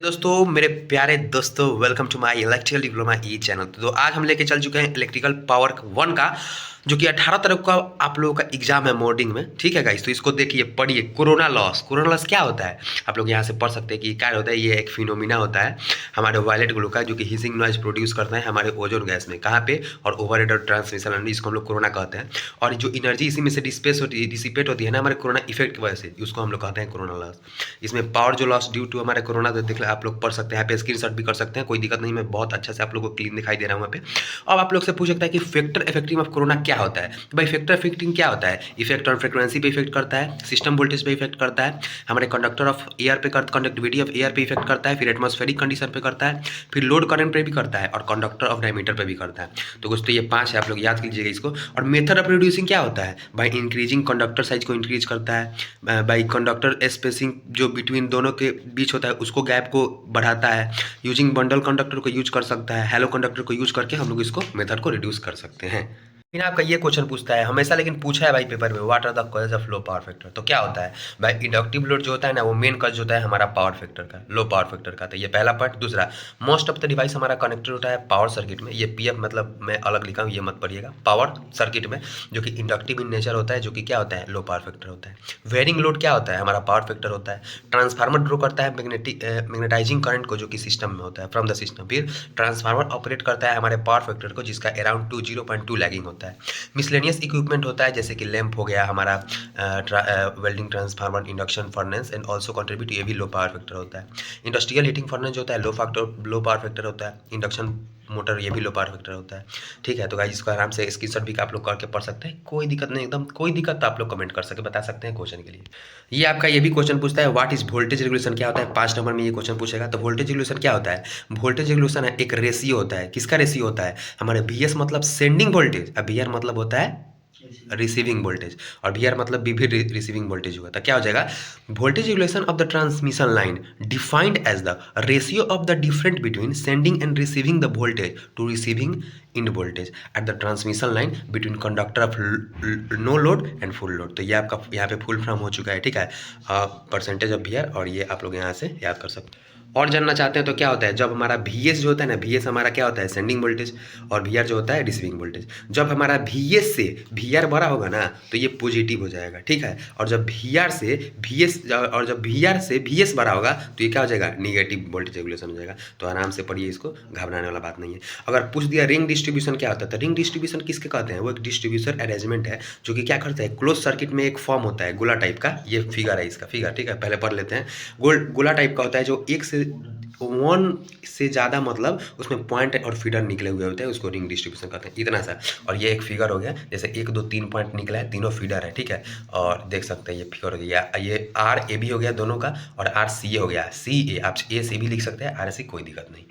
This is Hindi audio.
दोस्तों मेरे प्यारे दोस्तों, welcome to my electrical diploma E channel. तो आज हम लेके चल चुके हैं इलेक्ट्रिकल पावर वन का, जो कि 18 तारीख का आप लोगों का एग्जाम है मॉर्निंग में। ठीक है गाइस, तो इसको देखिए, पढ़िए। कोरोना लॉस, कोरोना लॉस क्या होता है आप लोग यहाँ से पढ़ सकते हैं कि क्या होता है। ये एक फिनोमिना होता है हमारे वायलेट ग्लो का, जो कि हिसिंग नॉइज प्रोड्यूस करता है हमारे ओजोन गैस में। कहाँ पे? और ओवरहेड और ट्रांसमिशन एनर्जी, इसको हम लोग कोरोना कहते हैं। और जो एनर्जी इसी में से डिसिपेट होती है ना हमारे कोरोना इफेक्ट की वजह से, उसको हम लोग कहते हैं कोरोना लॉस। इसमें पावर जो लॉस ड्यू टू हमारे कोरोना, तो देख आप लोग पढ़ सकते हैं, यहाँ पे स्क्रीनशॉट भी कर सकते हैं, कोई दिक्कत नहीं। मैं बहुत अच्छा से आप लोगों को क्लीन दिखाई दे रहा हूँ वहाँ पे। अब आप लोग से पूछ सकता है कि फैक्टर इफेक्टिंग ऑफ कोरोना क्या होता है। तो भाई फैक्टर इफेक्टिंग क्या होता है? इफेक्ट ऑन फ्रीक्वेंसी पे इफेक्ट करता है, सिस्टम वोल्टेज पे इफेक्ट करता है, हमारे कंडक्टर ऑफ एयर पे कंडक्टिविटी ऑफ एयर पे इफेक्ट करता है, फिर एटमॉस्फेरिक कंडीशन पे करता है, फिर लोड करंट पे भी करता है, और कंडक्टर ऑफ डायमीटर पे भी करता है। तो दोस्तों ये 5 है, आप लोग याद कीजिएगा इसको। और मेथड ऑफ रिड्यूसिंग क्या होता है? बाई इंक्रीजिंग कंडक्टर साइज को इंक्रीज करता है, बाई कंडक्टर स्पेसिंग जो बिटवीन दोनों के बीच होता है उसको गैप को बढ़ाता है। यूजिंग बंडल कंडक्टर को यूज कर सकता है, हेलो कंडक्टर को यूज करके हम लोग इसको मेथड को रिड्यूस कर सकते हैं। फिर आपका ये क्वेश्चन पूछता है हमेशा, लेकिन पूछा है भाई पेपर में, what are the causes of low power factor. तो क्या होता है भाई? इंडक्टिव लोड जो होता है ना, वो मेन कॉज होता है हमारा पावर फैक्टर का, लो पावर फैक्टर का। तो ये पहला पार्ट। दूसरा, मोस्ट ऑफ द डिवाइस हमारा कनेक्टेड होता है पावर सर्किट में। ये पीएफ मतलब मैं अलग लिखा हूँ, ये मत पढ़िएगा। पावर सर्किट में, जो कि इंडक्टिव इन नेचर होता है, जो कि क्या होता है? लो पावर फैक्टर होता है। वेयरिंग लोड क्या होता है? हमारा पावर फैक्टर होता है। ट्रांसफार्मर ड्रो करता है मैग्नेटाइजिंग करंट को, जो कि सिस्टम में होता है, फ्रॉम द सिस्टम। फिर ट्रांसफार्मर ऑपरेट करता है हमारे पावर फैक्टर को, जिसका अराउंड 0.2 लैगिंग होता है। मिसलेनियस इक्विपमेंट होता है, जैसे कि लैंप हो गया हमारा, welding transformer, induction furnace and also contribute, ये भी लो पावर फैक्टर होता है। इंडस्ट्रियल हीटिंग फर्नेस जो होता है लो पावर फैक्टर होता है। इंडक्शन मोटर, ये भी लो पावर फैक्टर होता है। ठीक है, तो गाइस इसको आराम से स्क्रीनशॉट भी आप लोग करके पढ़ सकते हैं, कोई दिक्कत नहीं, एकदम कोई दिक्कत तो आप लोग कमेंट कर सकते, बता सकते हैं क्वेश्चन के लिए। ये आपका ये भी क्वेश्चन पूछता है, व्हाट इज वोल्टेज रेगुलेशन, क्या होता है? 5 नंबर में ये क्वेश्चन पूछेगा। तो वोल्टेज रेगुलेशन क्या होता है? वोल्टेज रेगुलेशन है एक रेशियो होता है। किसका रेशियो होता है? हमारे वीएस मतलब सेंडिंग वोल्टेज, और वीआर मतलब होता है रिसीविंग वोल्टेज, और वी आर मतलब भी रिसीविंग वोल्टेज हुआ। तो क्या हो जाएगा? Voltage regulation of the transmission line defined as the ratio of the difference between sending and receiving the voltage to receiving in voltage at the transmission line between conductor of no load and full load. तो ये आपका यहाँ पे फुल फॉर्म हो चुका है। ठीक है, परसेंटेज ऑफ वी आर, और ये आप लोग यहाँ से याद कर सकते हैं। और जानना चाहते हैं तो क्या होता है? जब हमारा वी एस जो होता है ना, वी एस हमारा क्या होता है? सेंडिंग वोल्टेज, और वी आर जो होता है रिसीविंग वोल्टेज। जब हमारा वी एस से वी आर बड़ा होगा ना, तो ये पॉजिटिव हो जाएगा। ठीक है, और जब वी आर से वी एस, और जब वी आर से वी एस बड़ा होगा, तो ये क्या हो जाएगा? निगेटिव वोल्टेज रेगुलेशन हो जाएगा। तो आराम से पढ़िए इसको, घबराने वाला बात नहीं है। अगर पूछ दिया रिंग डिस्ट्रीब्यूशन क्या होता है, तो रिंग डिस्ट्रीब्यूशन किसके कहते हैं? वो एक डिस्ट्रीब्यूशन अरेंजमेंट है, जो कि क्या करता है? क्लोज सर्किट में एक फॉर्म होता है गोला टाइप का। ये फिगर है, इसका फिगर। ठीक है, पहले पढ़ लेते हैं। गोला टाइप का होता है, जो एक से वन से ज़्यादा, मतलब उसमें पॉइंट और फीडर निकले हुए होते हैं, उसको रिंग डिस्ट्रीब्यूशन कहते हैं। इतना सा। और ये एक फिगर हो गया, जैसे 1 2 3 पॉइंट निकला है, तीनों फीडर है। ठीक है, और देख सकते हैं ये फिगर हो गया, ये आर ए भी हो गया दोनों का, और आर सी ए हो गया। सी ए आप ए से भी लिख सकते हैं, आर सी, कोई दिक्कत नहीं।